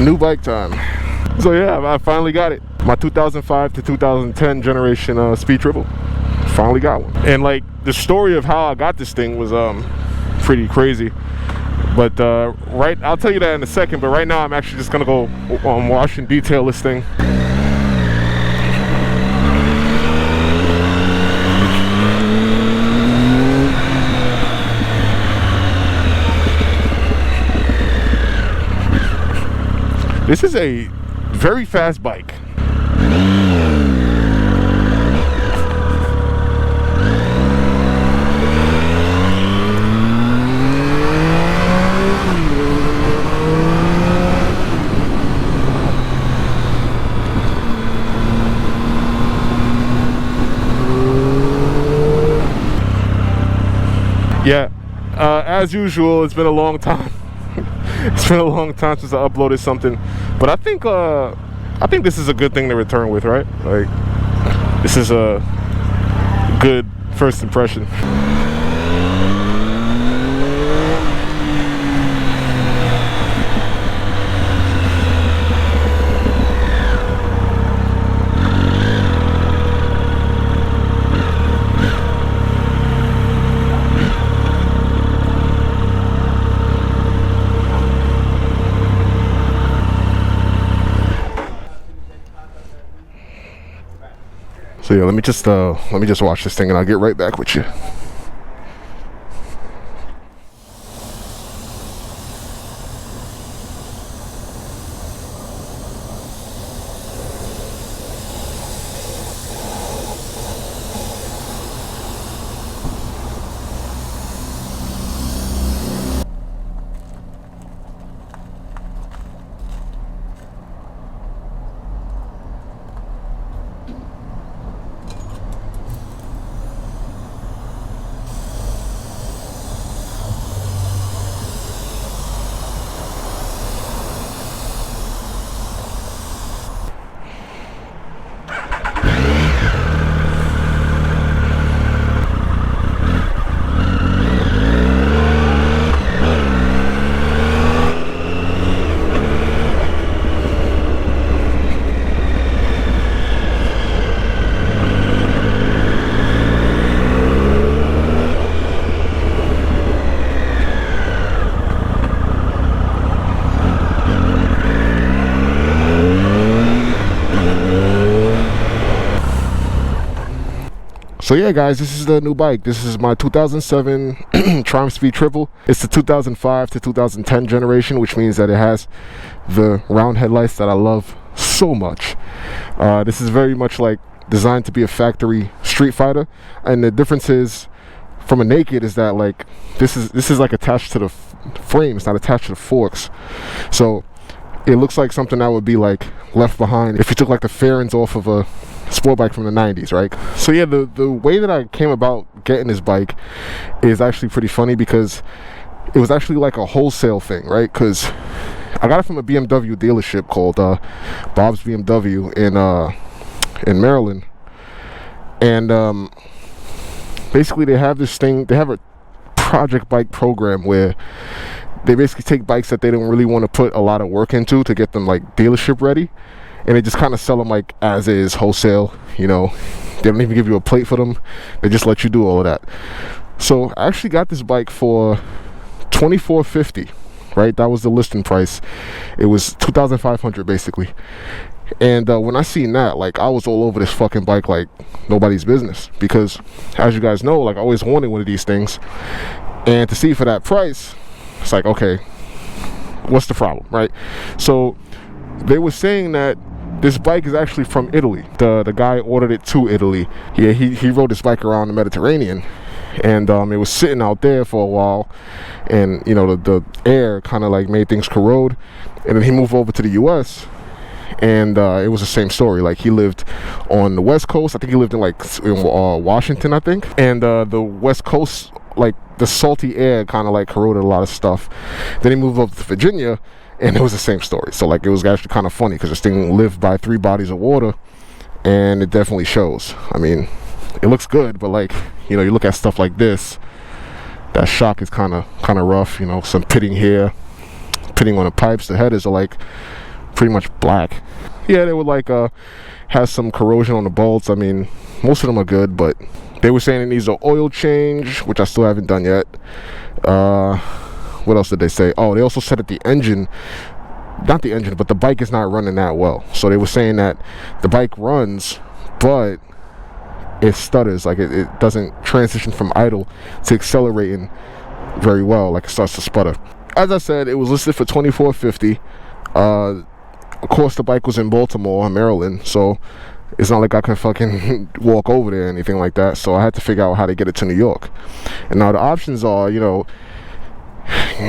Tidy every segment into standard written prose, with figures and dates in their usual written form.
New bike time. So yeah, I finally got it. My 2005 to 2010 generation Speed Triple. Finally got one. And like the story of how I got this thing was pretty crazy. But I'll tell you that in a second. But right now I'm actually just gonna go wash and detail this thing. This is a very fast bike. Yeah, as usual, it's been a long time. It's been a long time since I uploaded something, but I think this is a good thing to return with, right? Like, this is a good first impression. So yeah, let me just watch this thing and I'll get right back with you. So yeah guys, this is the new bike. This is my 2007 Triumph Speed Triple. It's the 2005 to 2010 generation, which means that it has the round headlights that I love so much. This is very much like designed to be a factory street fighter, and the difference is from a naked is that like this is like attached to the frame. It's not attached to the forks, so it looks like something that would be like left behind if you took like the fairings off of a sport bike from the 90s, right? So yeah, the way that I came about getting this bike is actually pretty funny, because it was actually like a wholesale thing, right? Because I got it from a BMW dealership called Bob's BMW in Maryland, and basically they have this thing. They have a project bike program where they basically take bikes that they don't really want to put a lot of work into to get them like dealership ready, and they just kind of sell them like as is, wholesale. You know, they don't even give you a plate for them. They just let you do all of that. So I actually got this bike for $2,450, right? That was the listing price. It was $2,500 basically. And when I seen that, like, I was all over this fucking bike like nobody's business, because as you guys know, like, I always wanted one of these things, and to see it for that price, it's like, okay, what's the problem, right? So they were saying that this bike is actually from Italy. The guy ordered it to Italy. Yeah, he rode this bike around the Mediterranean, and it was sitting out there for a while, and you know, the air kind of like made things corrode, and then he moved over to the US, and it was the same story. Like, he lived on the West Coast. I think he lived in like in, Washington, I think, and the West Coast, like the salty air kind of like corroded a lot of stuff. Then he moved up to Virginia, and it was the same story. So like, it was actually kind of funny, because this thing lived by 3 bodies of water, and it definitely shows. I mean, it looks good, but like, you know, you look at stuff like this, that shock is kind of rough. You know, some pitting here, pitting on the pipes. The headers are like pretty much black. Yeah, they would like has some corrosion on the bolts. I mean, most of them are good, but they were saying it needs an oil change, which I still haven't done yet. What else did they say? Oh, they also said that the engine, not the engine, but the bike is not running that well. So they were saying that the bike runs, but it stutters. Like it doesn't transition from idle to accelerating very well. Like it starts to sputter. As I said, it was listed for $24.50. Of course, the bike was in Baltimore, Maryland, so it's not like I could fucking walk over there or anything like that. So I had to figure out how to get it to New York. And now the options are, you know,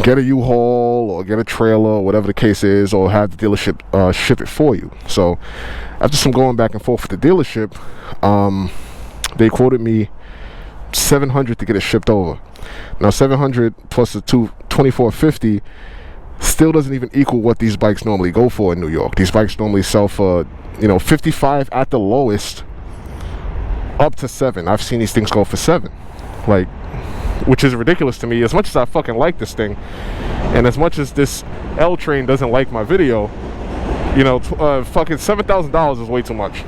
get a U-Haul or get a trailer or whatever the case is, or have the dealership ship it for you. So after some going back and forth with the dealership, they quoted me $700 to get it shipped over. Now $700 plus the $24.50 still doesn't even equal what these bikes normally go for in New York. These bikes normally sell for, you know, $55 at the lowest, up to $7. I've seen these things go for $7, like, which is ridiculous to me. As much as I fucking like this thing, and as much as this L Train doesn't like my video, you know, fucking $7,000 is way too much.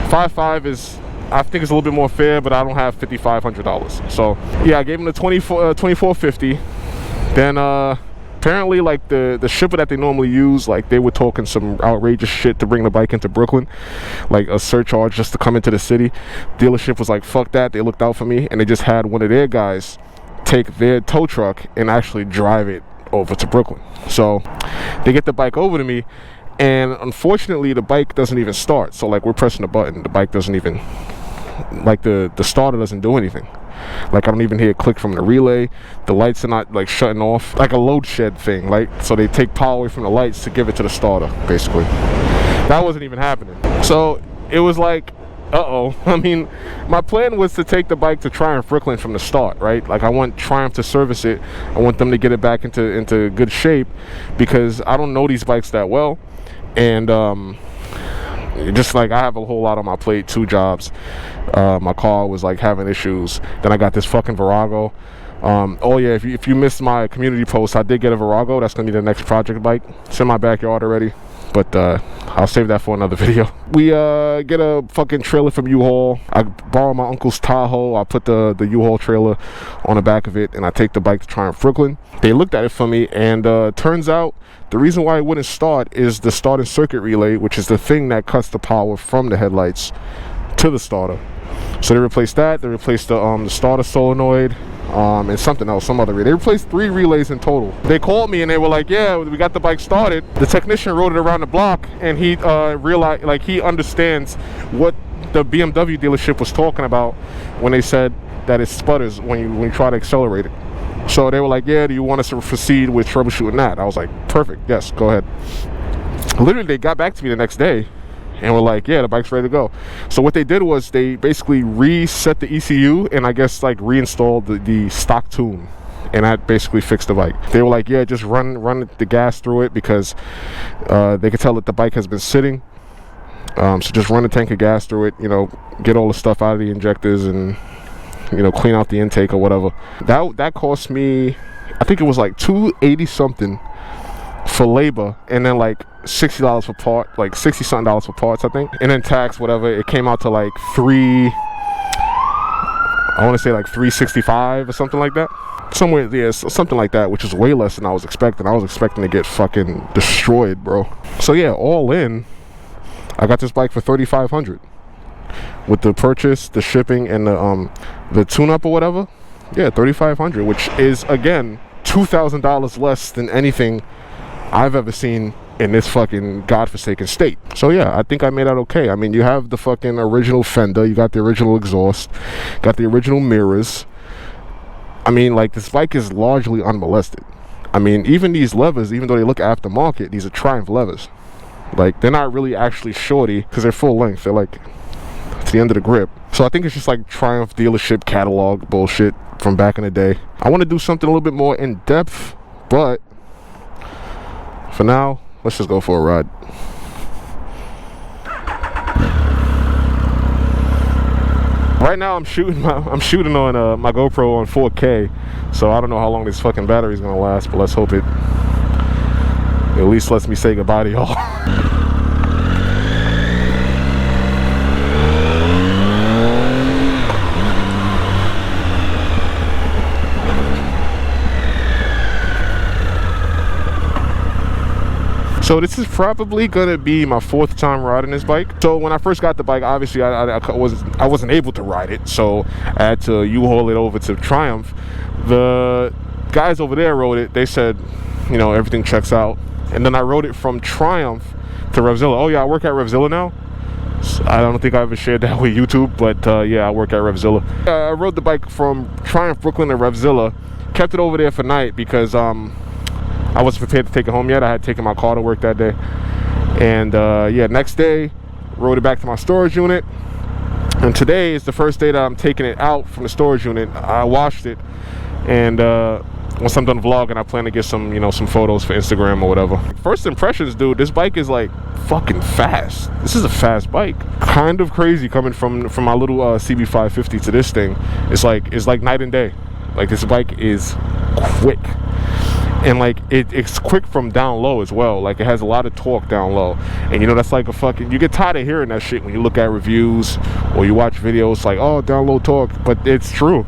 5.5 is, I think it's a little bit more fair, but I don't have $5,500. So yeah, I gave him the $24.50. Then apparently, like the shipper that they normally use, like they were talking some outrageous shit to bring the bike into Brooklyn, like a surcharge just to come into the city. Dealership was like, fuck that. They looked out for me, and they just had one of their guys take their tow truck and actually drive it over to Brooklyn. So they get the bike over to me, and unfortunately the bike doesn't even start. So like we're pressing the button, the bike doesn't even, like the starter doesn't do anything. Like I don't even hear a click from the relay. The lights are not like shutting off, like a load shed thing. Like, so they take power away from the lights to give it to the starter, basically. That wasn't even happening. So it was like, uh-oh. I mean, my plan was to take the bike to Triumph Brooklyn from the start, right? Like I want Triumph to service it. I want them to get it back into good shape, because I don't know these bikes that well. And just like I have a whole lot on my plate, 2 jobs. My car was like having issues. Then I got this fucking Virago. Oh yeah, if you missed my community post, I did get a Virago. That's gonna be the next project bike. It's in my backyard already, but I'll save that for another video. We get a fucking trailer from U-Haul. I borrow my uncle's Tahoe. I put the U-Haul trailer on the back of it, and I take the bike to Triumph Brooklyn. They looked at it for me, and turns out the reason why it wouldn't start is the starting circuit relay, which is the thing that cuts the power from the headlights to the starter. So they replaced that. They replaced the starter solenoid, and something else, some other relay. They replaced 3 relays in total. They called me and they were like, yeah, we got the bike started. The technician rode it around the block, and he realized, like, he understands what the BMW dealership was talking about when they said that it sputters when you try to accelerate it. So they were like, yeah, do you want us to proceed with troubleshooting that? I was like, perfect, yes, go ahead. Literally, they got back to me the next day and were like, yeah, the bike's ready to go. So what they did was they basically reset the ECU and I guess like reinstalled the stock tune, and that basically fixed the bike. They were like, yeah, just run the gas through it, because they could tell that the bike has been sitting. So just run a tank of gas through it, you know, get all the stuff out of the injectors and, you know, clean out the intake or whatever. That cost me, I think it was like $280 something for labor, and then like $60 for part, like $60 something for parts, I think, and then tax, whatever. It came out to like I want to say like $365 or something like that, somewhere, yeah, something like that, which is way less than I was expecting. I was expecting to get fucking destroyed, bro. So yeah, all in, I got this bike for $3,500 with the purchase, the shipping, and the tune-up or whatever. Yeah, $3,500, which is again $2,000 less than anything I've ever seen in this fucking godforsaken state. So yeah, I think I made out okay. I mean, you have the fucking original fender, you got the original exhaust, got the original mirrors. I mean, like, this bike is largely unmolested. I mean, even these levers, even though they look aftermarket, these are Triumph levers. Like, they're not really actually shorty, because they're full length. They're like to the end of the grip. So I think it's just like Triumph dealership catalog bullshit from back in the day. I want to do something a little bit more in depth, but for now, let's just go for a ride. Right now I'm shooting on my GoPro on 4K, so I don't know how long this fucking battery is gonna last, but let's hope it at least lets me say goodbye to y'all. So this is probably gonna be my 4th time riding this bike. So when I first got the bike, obviously I wasn't able to ride it, so I had to U-haul it over to Triumph. The guys over there rode it. They said, you know, everything checks out. And then I rode it from Triumph to Revzilla. Oh yeah, I work at Revzilla now. I don't think I ever shared that with YouTube, but yeah, I work at Revzilla. I rode the bike from Triumph Brooklyn to Revzilla. Kept it over there for night because I wasn't prepared to take it home yet. I had taken my car to work that day. And yeah, next day, rode it back to my storage unit. And today is the first day that I'm taking it out from the storage unit. I washed it. And once I'm done vlogging, I plan to get some, you know, some photos for Instagram or whatever. First impressions, dude, this bike is like fucking fast. This is a fast bike. Kind of crazy coming from my little CB550 to this thing. It's like night and day. Like, this bike is quick. And like it's quick from down low as well. Like, it has a lot of torque down low, and you know, that's like a fucking, you get tired of hearing that shit when you look at reviews or you watch videos like, oh, down low torque, but it's true.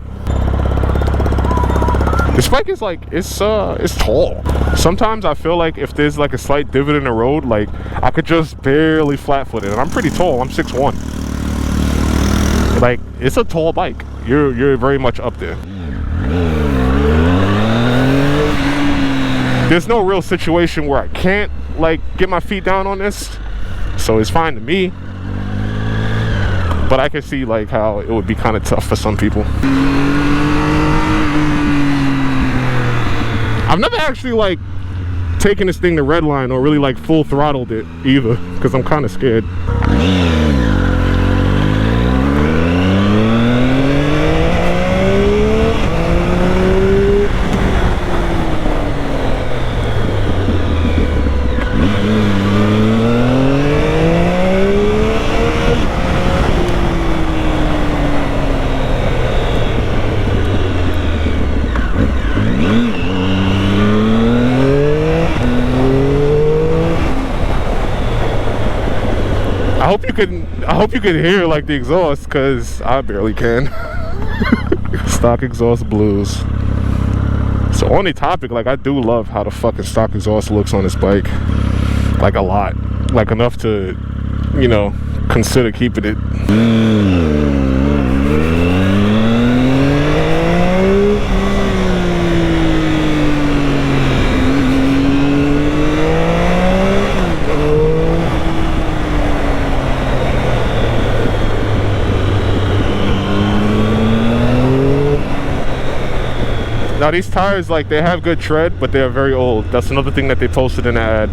This bike is like, it's tall. Sometimes I feel like if there's like a slight divot in the road, like I could just barely flat foot it, and I'm pretty tall. I'm 6'1". Like, it's a tall bike. You're very much up there. There's no real situation where I can't like get my feet down on this, so it's fine to me. But I can see like how it would be kind of tough for some people. I've never actually like taken this thing to redline or really like full throttled it either, because I'm kind of scared. I hope you can hear like the exhaust, because I barely can. Stock exhaust blues. So on the topic, like, I do love how the fucking stock exhaust looks on this bike. Like, a lot. Like, enough to, you know, consider keeping it. Now these tires, like, they have good tread, but they are very old. That's another thing that they posted in the ad.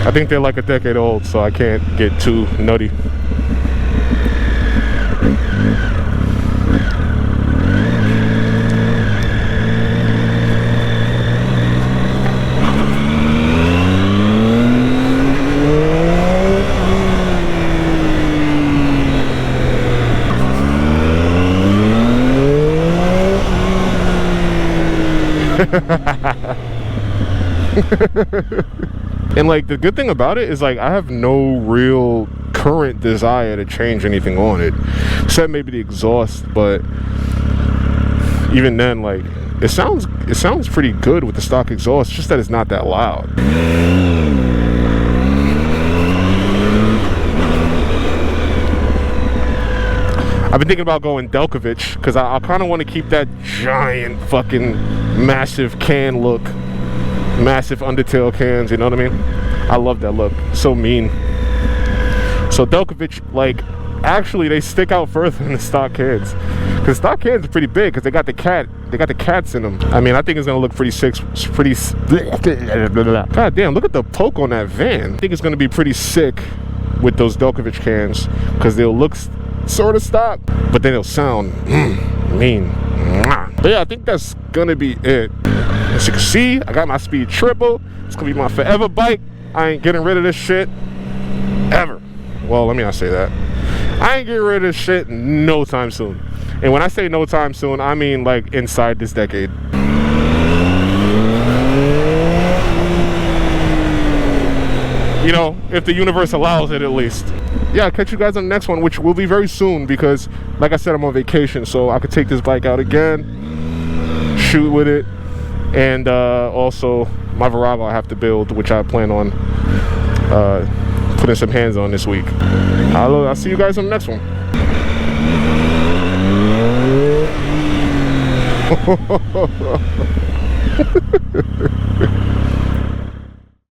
I think they're like a decade old, so I can't get too nutty. And like, the good thing about it is, like, I have no real current desire to change anything on it, except maybe the exhaust. But even then, like, it sounds pretty good with the stock exhaust, just that it's not that loud. I've been thinking about going Delkovich, because I kind of want to keep that giant fucking massive can look. Massive undertail cans, you know what I mean? I love that look. So mean. So Delkovich, like, actually they stick out further than the stock cans, because stock cans are pretty big, because they got the cats in them. I mean, I think it's gonna look pretty sick. God damn, look at the poke on that van. I think it's gonna be pretty sick with those Delkovich cans, because they'll look sort of stock, but then it'll sound mean. But yeah, I think that's gonna be it. As you can see, I got my speed triple. It's gonna be my forever bike. I ain't getting rid of this shit ever. Well, let me not say that. I ain't getting rid of this shit no time soon. And when I say no time soon, I mean like inside this decade. You know, if the universe allows it, at least. Yeah, I'll catch you guys on the next one, which will be very soon, because like I said, I'm on vacation, so I could take this bike out again, shoot with it, and also my Virago I have to build, which I plan on putting some hands on this week. I'll see you guys on the next one.